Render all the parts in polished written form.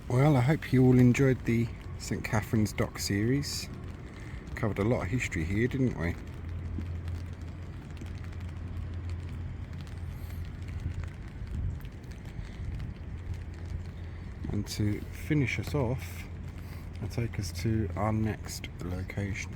Well, I hope you all enjoyed the St Katharine's Docks series. Covered a lot of history here, didn't we? And to finish us off, I'll take us to our next location.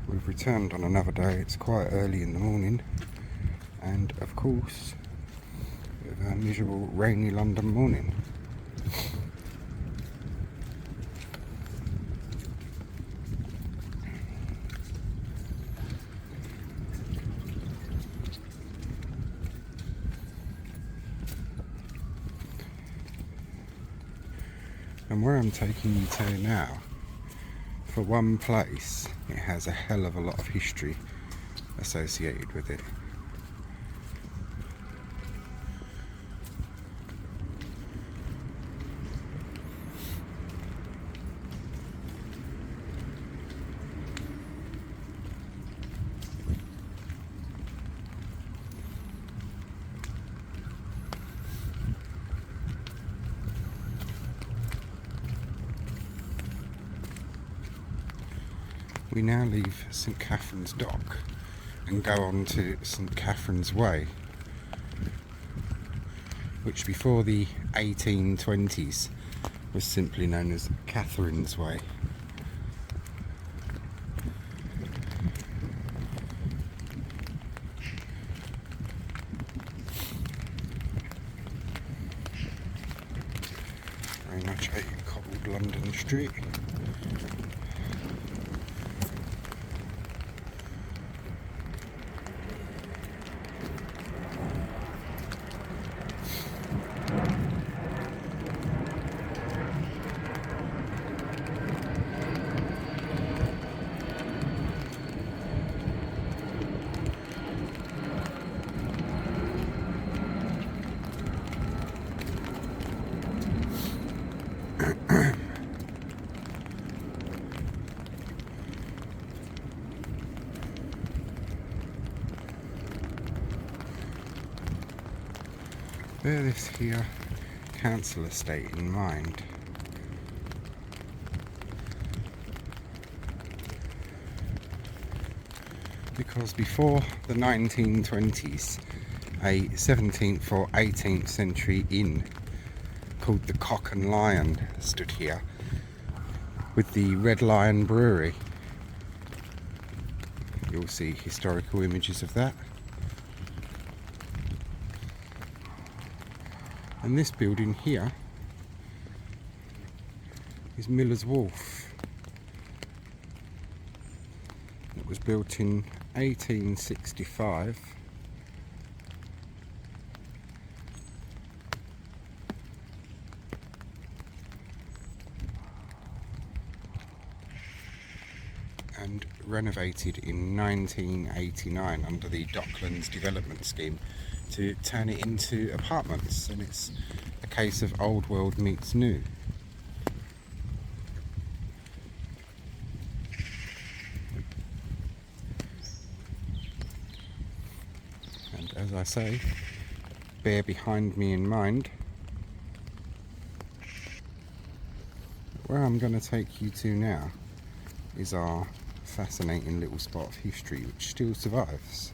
We've returned on another day. It's quite early in the morning, and of course, with a miserable rainy London morning. And where I'm taking you to now, for one place, it has a hell of a lot of history associated with it. We now leave St Katharine's Dock and go on to St Katharine's Way, which before the 1820s was simply known as Katharine's Way. Very much a cobbled London street. Bear this here council estate in mind. Because before the 1920s, a 17th or 18th century inn called the Cock and Lion stood here with the Red Lion Brewery. You'll see historical images of that. And this building here is Miller's Wharf. It was built in 1865. And renovated in 1989 under the Docklands Development Scheme to turn it into apartments, and it's a case of old world meets new. And as I say, bear behind me in mind, where I'm going to take you to now is our fascinating little spot of history which still survives.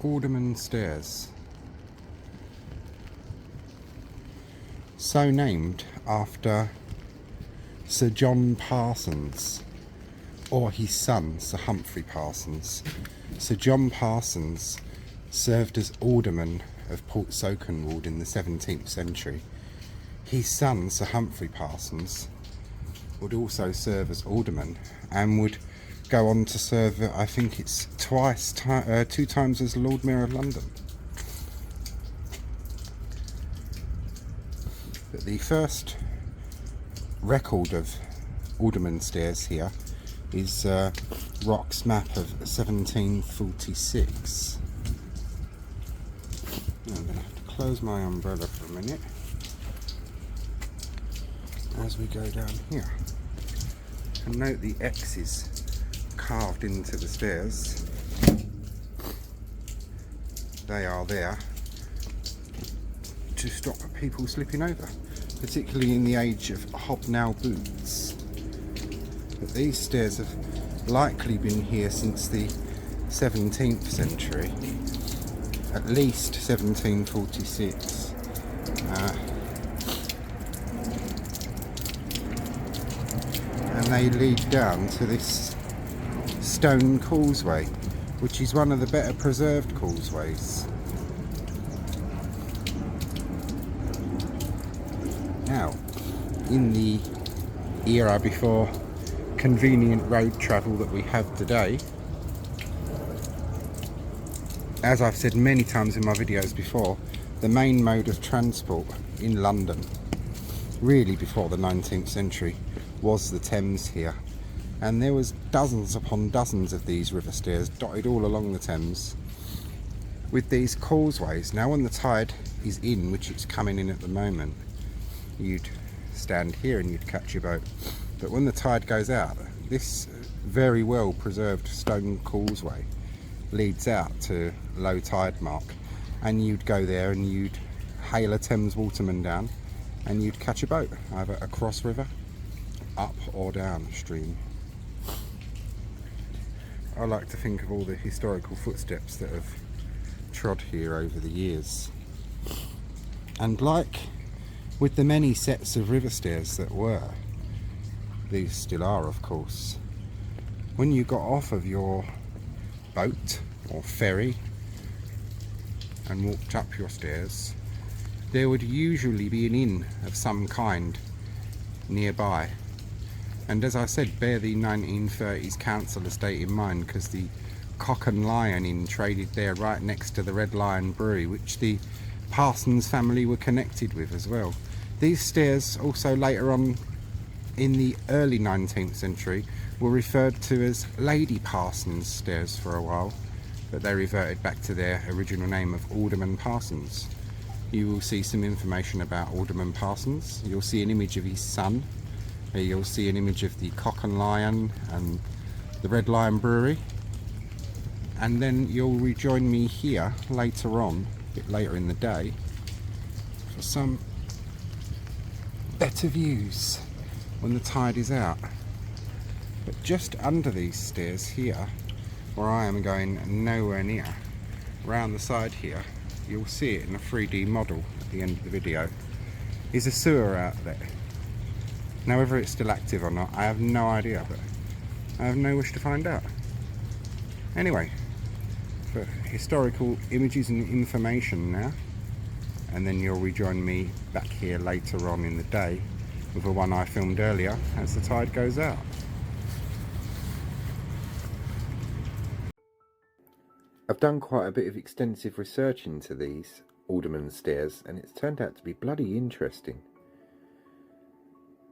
Alderman Stairs, so named after Sir John Parsons, or his son Sir Humphrey Parsons. Sir John Parsons served as alderman of Portsokenwald in the 17th century. His son Sir Humphrey Parsons would also serve as alderman and would go on to serve, I think it's 2 times as Lord Mayor of London. But the first record of Alderman Stairs here is Rock's map of 1746. I'm going to have to close my umbrella for a minute as we go down here. And note the X's carved into the stairs. They are there to stop people slipping over, particularly in the age of hobnail boots. But these stairs have likely been here since the 17th century, at least 1746. And they lead down to this stone causeway, which is one of the better preserved causeways. Now, in the era before convenient road travel that we have today, as I've said many times in my videos before, the main mode of transport in London, really before the 19th century, was the Thames here. And there was dozens upon dozens of these river stairs dotted all along the Thames with these causeways. Now when the tide is in, which it's coming in at the moment, you'd stand here and you'd catch your boat. But when the tide goes out, this very well preserved stone causeway leads out to low tide mark, and you'd go there and you'd hail a Thames waterman down and you'd catch a boat either across river, up or downstream. I like to think of all the historical footsteps that have trod here over the years. And like with the many sets of river stairs that were, these still are of course, when you got off of your boat or ferry and walked up your stairs, there would usually be an inn of some kind nearby. And as I said, bear the 1930s council estate in mind, because the Cock and Lion Inn traded there right next to the Red Lion Brewery, which the Parsons family were connected with as well. These stairs also later on in the early 19th century were referred to as Lady Parsons Stairs for a while, but they reverted back to their original name of Alderman Parsons. You will see some information about Alderman Parsons. You'll see an image of his son. You'll see an image of the Cock and Lion and the Red Lion Brewery. And then you'll rejoin me here later on, a bit later in the day, for some better views when the tide is out. But just under these stairs here, where I am going nowhere near, round the side here, you'll see it in a 3D model at the end of the video, is a sewer outlet. Now whether it's still active or not, I have no idea, but I have no wish to find out. Anyway, for historical images and information now, and then you'll rejoin me back here later on in the day with the one I filmed earlier as the tide goes out. I've done quite a bit of extensive research into these Alderman Stairs, and it's turned out to be bloody interesting.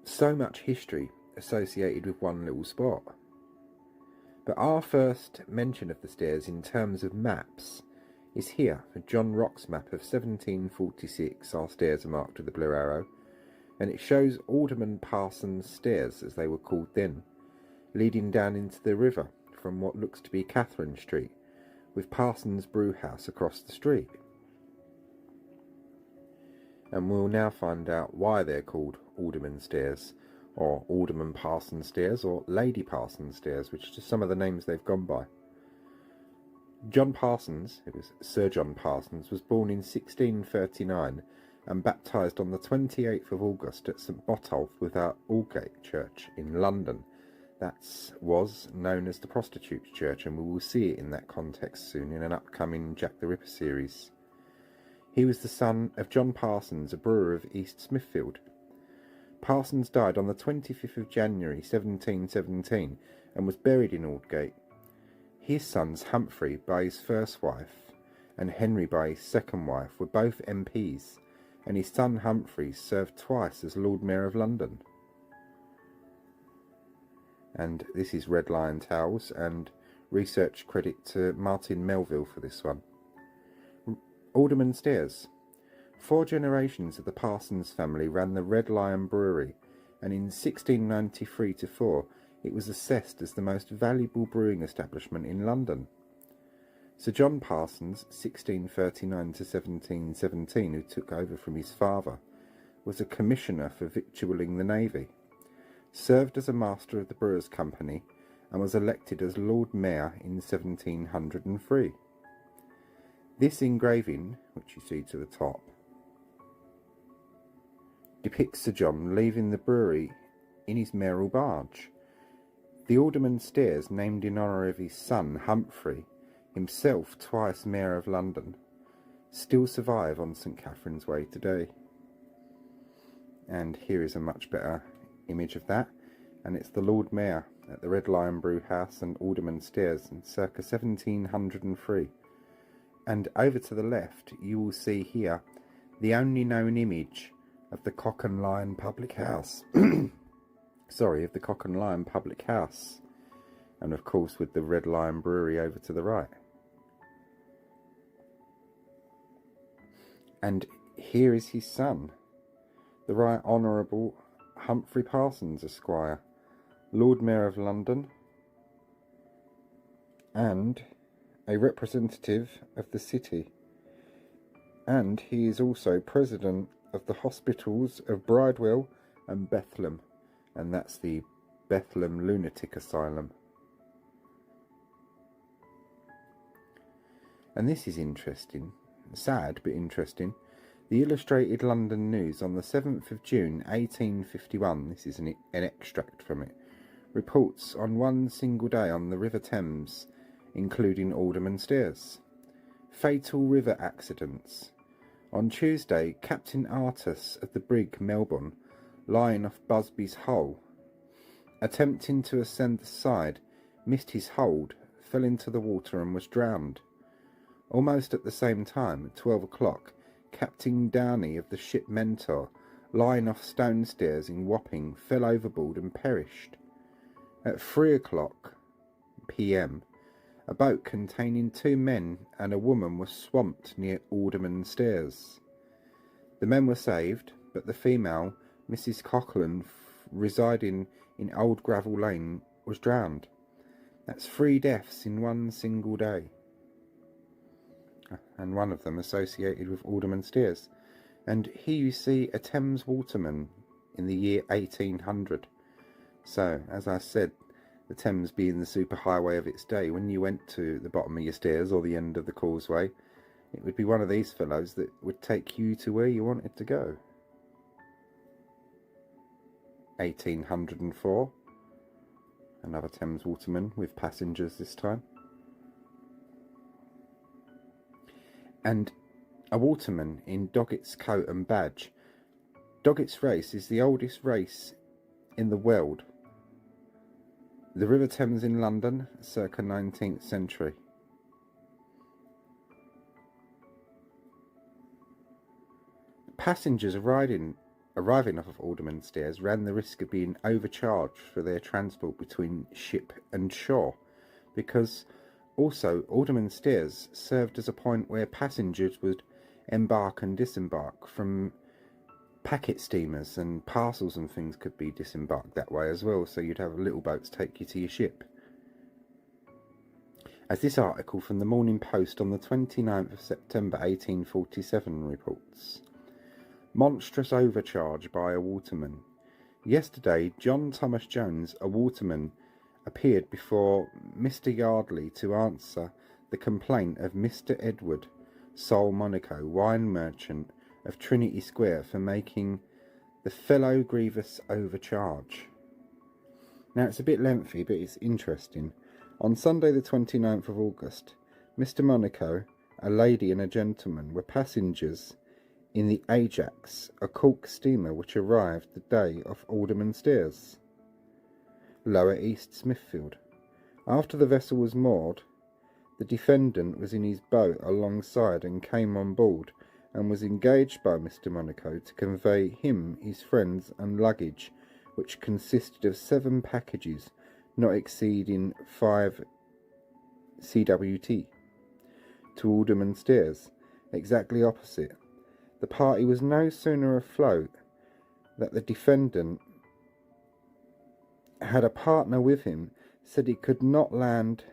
So much history associated with one little spot. But our first mention of the stairs in terms of maps is here for John Rock's map of 1746. Our stairs are marked with the blue arrow, and it shows Alderman Parsons Stairs, as they were called then, leading down into the river from what looks to be Katharine Street, with Parsons Brewhouse across the street. And we'll now find out why they're called Alderman Stairs, or Alderman Parsons Stairs, or Lady Parsons Stairs, which are just some of the names they've gone by. John Parsons, it was Sir John Parsons, was born in 1639 and baptised on the 28th of August at St Botolph without Aldgate Church in London. That was known as the Prostitutes' Church, and we will see it in that context soon in an upcoming Jack the Ripper series. He was the son of John Parsons, a brewer of East Smithfield. Parsons died on the 25th of January 1717 and was buried in Aldgate. His sons Humphrey by his first wife and Henry by his second wife were both MPs, and his son Humphrey served twice as Lord Mayor of London. And this is Red Lion Tales, and research credit to Martin Melville for this one. Alderman Stairs. 4 generations of the Parsons family ran the Red Lion Brewery, and in 1693-4 it was assessed as the most valuable brewing establishment in London. Sir John Parsons, 1639-1717, who took over from his father, was a commissioner for victualling the navy, served as a master of the Brewers' Company, and was elected as Lord Mayor in 1703. This engraving, which you see to the top, depicts Sir John leaving the brewery in his mayoral barge. The Alderman Stairs, named in honour of his son Humphrey, himself twice Mayor of London, still survive on St Katharine's Way today. And here is a much better image of that, and it's the Lord Mayor at the Red Lion Brew House and Alderman Stairs in circa 1703. And over to the left you will see here the only known image of the Cock and Lion Public House. Sorry, of the Cock and Lion Public House, and of course with the Red Lion Brewery over to the right. And here is his son, the Right Honourable Humphrey Parsons, Esquire, Lord Mayor of London, and a representative of the city. And he is also President of the Hospitals of Bridewell and Bethlem, and that's the Bethlem Lunatic Asylum. And this is interesting, sad but interesting. The Illustrated London News on the 7th of June 1851, this is an extract from it, reports on one single day on the River Thames, including Alderman Stairs. Fatal river accidents. On Tuesday, Captain Artus of the brig Melbourne, lying off Busby's Hole, attempting to ascend the side, missed his hold, fell into the water and was drowned. Almost at the same time, at 12 o'clock, Captain Downey of the ship Mentor, lying off Stone Stairs in Wapping, fell overboard and perished. At 3 o'clock p.m, a boat containing 2 men and a woman was swamped near Alderman Stairs. The men were saved, but the female, Mrs. Cochran, residing in Old Gravel Lane, was drowned. That's 3 deaths in one single day, and one of them associated with Alderman Stairs. And here you see a Thames waterman in the year 1800. So, as I said, the Thames being the superhighway of its day, when you went to the bottom of your stairs or the end of the causeway, it would be one of these fellows that would take you to where you wanted to go. 1804, another Thames waterman with passengers this time. And a waterman in Doggett's coat and badge. Doggett's race is the oldest race in the world. The River Thames in London, circa 19th century. Passengers arriving off of Alderman Stairs ran the risk of being overcharged for their transport between ship and shore, because also Alderman Stairs served as a point where passengers would embark and disembark from packet steamers, and parcels and things could be disembarked that way as well, so you'd have little boats take you to your ship. As this article from the Morning Post on the 29th of September 1847 reports. Monstrous overcharge by a waterman. Yesterday, John Thomas Jones, a waterman, appeared before Mr. Yardley to answer the complaint of Mr. Edward Sol Monaco, wine merchant of Trinity Square, for making the fellow grievous overcharge. Now it's a bit lengthy, but it's interesting. On Sunday the 29th of August, Mr. Monaco, a lady and a gentleman were passengers in the Ajax, a cork steamer which arrived the day of Alderman Stairs, Lower East Smithfield. After the vessel was moored, the defendant was in his boat alongside and came on board, and was engaged by Mr. Monaco to convey him, his friends and luggage, which consisted of 7 packages not exceeding 5 cwt, to Alderman Stairs, exactly opposite. The party was no sooner afloat that the defendant had a partner with him, said he could not land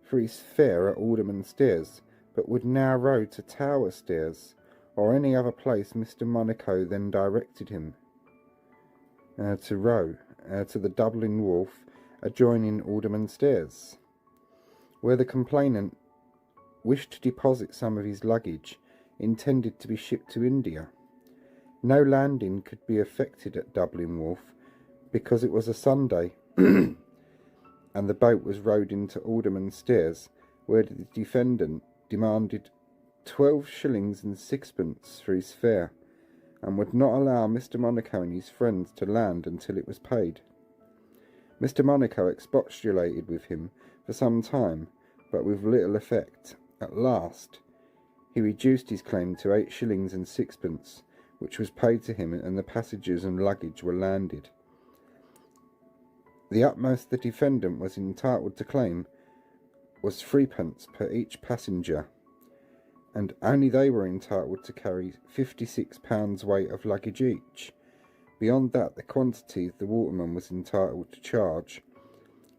for his fare at Alderman Stairs, but would now row to Tower Stairs, or any other place Mr. Monaco then directed him to row to the Dublin Wharf adjoining Alderman Stairs, where the complainant wished to deposit some of his luggage intended to be shipped to India. No landing could be effected at Dublin Wharf because it was a Sunday, and the boat was rowed into Alderman Stairs, where the defendant demanded 12 shillings and sixpence for his fare, and would not allow Mr. Monaco and his friends to land until it was paid. Mr. Monaco expostulated with him for some time, but with little effect. At last, he reduced his claim to 8 shillings and sixpence, which was paid to him, and the passengers and luggage were landed. The utmost the defendant was entitled to claim was 3p per each passenger, and only they were entitled to carry 56 pounds weight of luggage each. Beyond that, the quantity the waterman was entitled to charge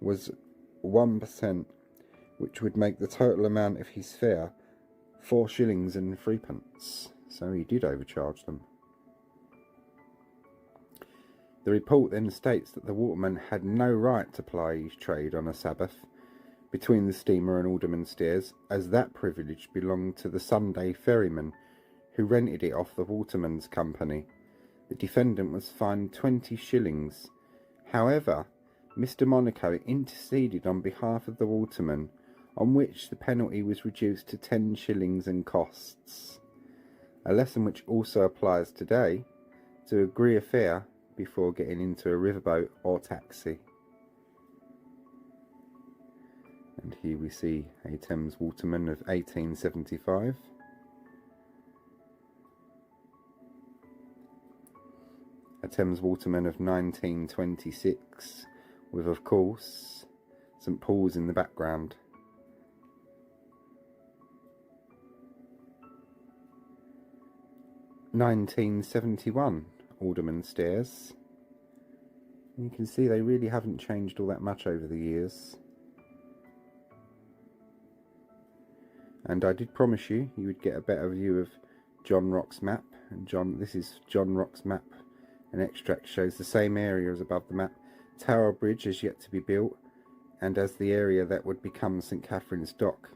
was 1%, which would make the total amount of his fare 4 shillings and 3p. So he did overcharge them. The report then states that the waterman had no right to ply his trade on a Sabbath between the steamer and Alderman Stairs, as that privilege belonged to the Sunday ferryman who rented it off the Watermen's Company. The defendant was fined 20 shillings. However, Mr. Monaco interceded on behalf of the waterman, on which the penalty was reduced to 10 shillings and costs. A lesson which also applies today: to agree a fare before getting into a riverboat or taxi. And here we see a Thames waterman of 1875. A Thames waterman of 1926, with, of course, St Paul's in the background. (1971) Alderman Stairs. You can see they really haven't changed all that much over the years. And I did promise you would get a better view of John Rock's map. And this is John Rock's map. An extract shows the same area as above the map. Tower Bridge is yet to be built, and as the area that would become St Katherine's Dock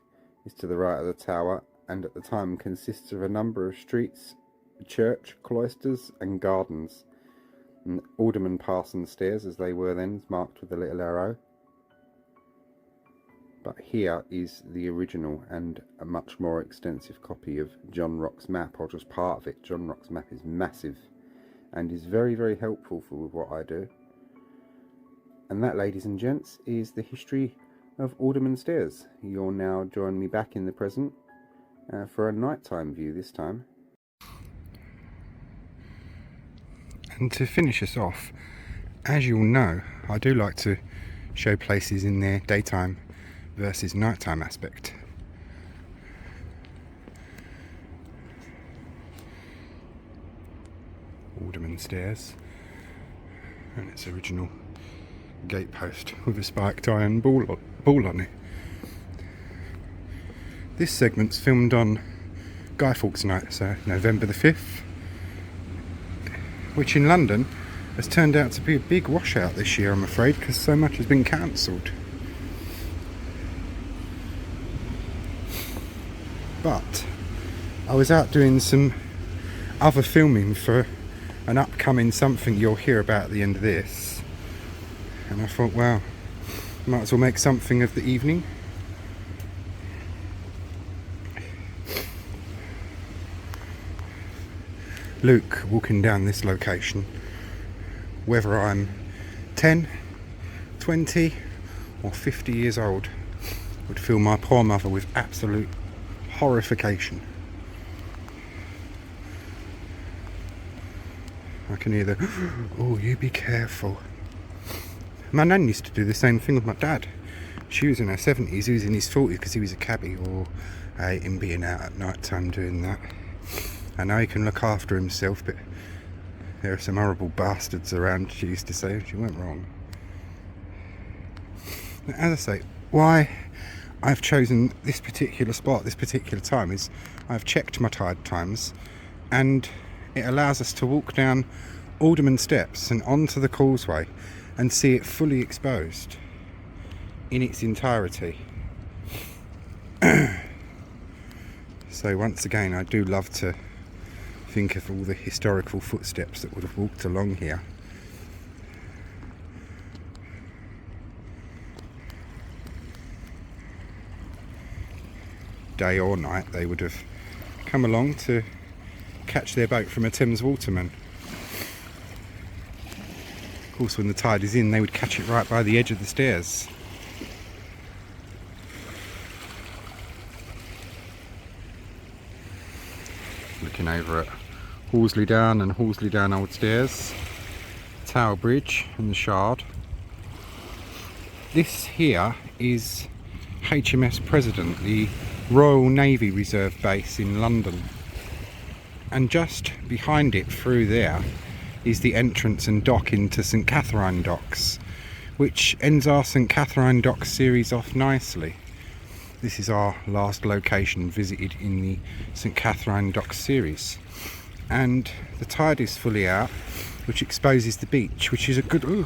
is to the right of the tower, and at the time consists of a number of streets, a church, cloisters and gardens. And Alderman Parsons Stairs, as they were then, is marked with a little arrow. But here is the original and a much more extensive copy of John Rock's map, or just part of it. John Rock's map is massive and is very, very helpful for what I do. And that, ladies and gents, is the history of Alderman Stairs. You'll now join me back in the present for a nighttime view this time. And to finish us off, as you'll know, I do like to show places in their daytime versus nighttime aspect. Alderman Stairs and its original gatepost with a spiked iron ball on it. This segment's filmed on Guy Fawkes night, so November the 5th, which in London has turned out to be a big washout this year, I'm afraid, because so much has been cancelled. But I was out doing some other filming for an upcoming something you'll hear about at the end of this, and I thought, well, might as well make something of the evening. Luke walking down this location, whether I'm 10, 20 or 50 years old, would fill my poor mother with absolute horrification. I can hear the, oh, you be careful. My nan used to do the same thing with my dad. She was in her 70s, he was in his 40s because he was a cabbie, or him being out at night time doing that. I know he can look after himself, but there are some horrible bastards around, she used to say. She went wrong. But as I say, why I've chosen this particular spot, this particular time, is I've checked my tide times, and it allows us to walk down Alderman Steps and onto the causeway and see it fully exposed in its entirety. So once again, I do love to think of all the historical footsteps that would have walked along here. Day or night, they would have come along to catch their boat from a Thames Waterman. Of course, when the tide is in, they would catch it right by the edge of the stairs. Looking over at Horsley Down and Horsley Down Old Stairs, Tower Bridge and the Shard. This here is HMS President, the Royal Navy Reserve base in London. And just behind it, through there, is the entrance and dock into St Katherine Docks, which ends our St Katherine Docks series off nicely. This is our last location visited in the St Katherine Docks series. And the tide is fully out, which exposes the beach, which is a good... Ooh,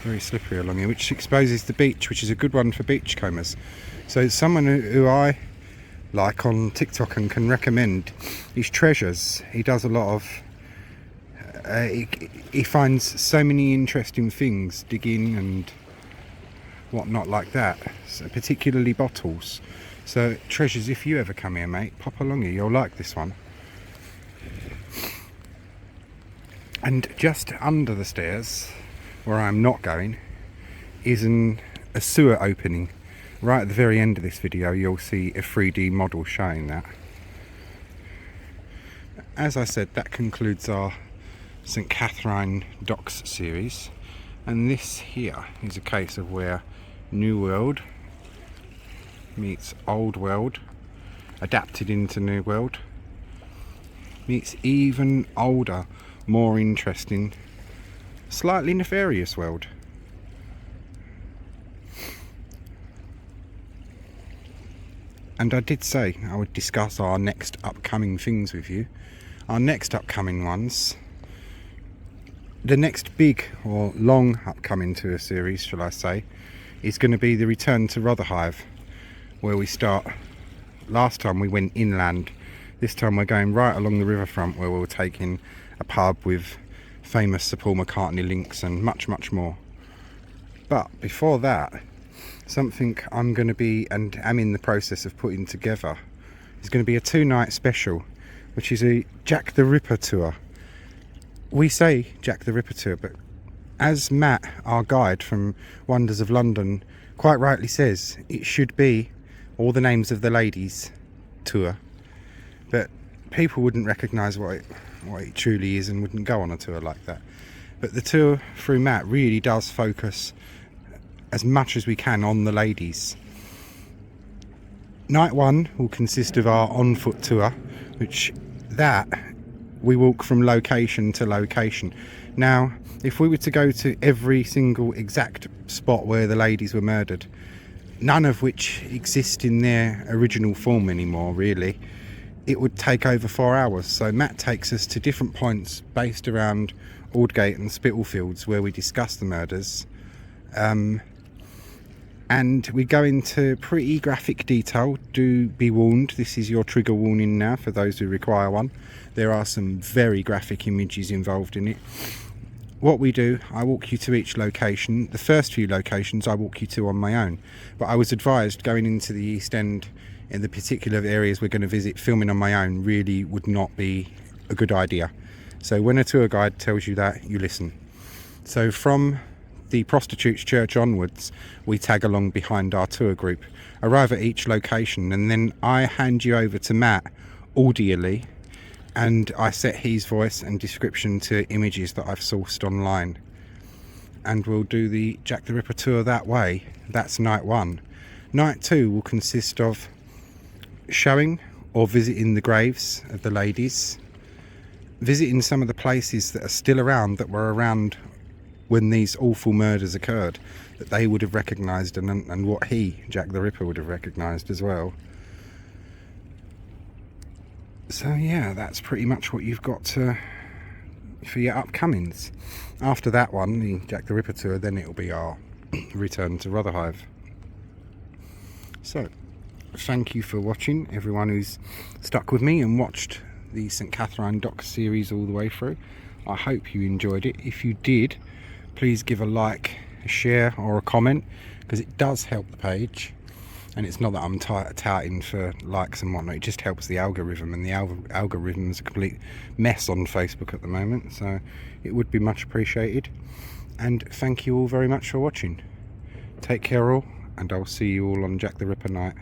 very slippery along here, which exposes the beach, which is a good one for beachcombers. So someone who I like on TikTok and can recommend his Treasures. He does a lot of... he finds so many interesting things, digging and whatnot like that, so particularly bottles. So Treasures, if you ever come here, mate, pop along here, you'll like this one. And just under the stairs, where I'm not going, is a sewer opening. Right at the very end of this video, you'll see a 3D model showing that. As I said, that concludes our St Katherine Docks series, and this here is a case of where New World meets Old World, adapted into New World, meets even older, more interesting, slightly nefarious world. And I did say I would discuss our next upcoming things with you. Our next upcoming ones, the next big or long upcoming tour series, shall I say, is going to be the return to Rotherhithe, where we start. Last time we went inland. This time we're going right along the riverfront, where we'll take in a pub with famous Sir Paul McCartney links and much, much more. But before that, something I'm going to be, and am in the process of putting together, is going to be a 2-night special, which is a Jack the Ripper tour. We say Jack the Ripper tour, but as Matt, our guide from Wonders of London, quite rightly says, it should be All the Names of the Ladies tour. But people wouldn't recognise what it truly is and wouldn't go on a tour like that. But the tour through Matt really does focus as much as we can on the ladies. Night 1 will consist of our on-foot tour, which we walk from location to location. Now, if we were to go to every single exact spot where the ladies were murdered, none of which exist in their original form anymore, really, it would take over 4 hours. So Matt takes us to different points based around Aldgate and Spitalfields where we discuss the murders. And we go into pretty graphic detail. Do be warned, this is your trigger warning now for those who require one. There are some very graphic images involved in it. What we do, I walk you to each location. The first few locations I walk you to on my own, but I was advised going into the East End in the particular areas we're going to visit, filming on my own really would not be a good idea. So when a tour guide tells you that, you listen. So from the Prostitutes Church onwards, we tag along behind our tour group, arrive at each location, and then I hand you over to Matt audially, and I set his voice and description to images that I've sourced online, and we'll do the Jack the Ripper tour that way. That's night 1. Night 2 will consist of showing or visiting the graves of the ladies, visiting some of the places that are still around, that were around when these awful murders occurred, that they would have recognised, and what he, Jack the Ripper, would have recognised as well. So yeah, that's pretty much what you've got for your upcomings. After that one, the Jack the Ripper tour, then it'll be our return to Rotherhithe. So thank you for watching, everyone who's stuck with me and watched the St Katherine Docks series all the way through. I hope you enjoyed it. If you did, please give a like, a share or a comment, because it does help the page. And it's not that I'm touting for likes and whatnot, it just helps the algorithm, and the algorithm is a complete mess on Facebook at the moment, so it would be much appreciated. And thank you all very much for watching. Take care all, and I'll see you all on Jack the Ripper night.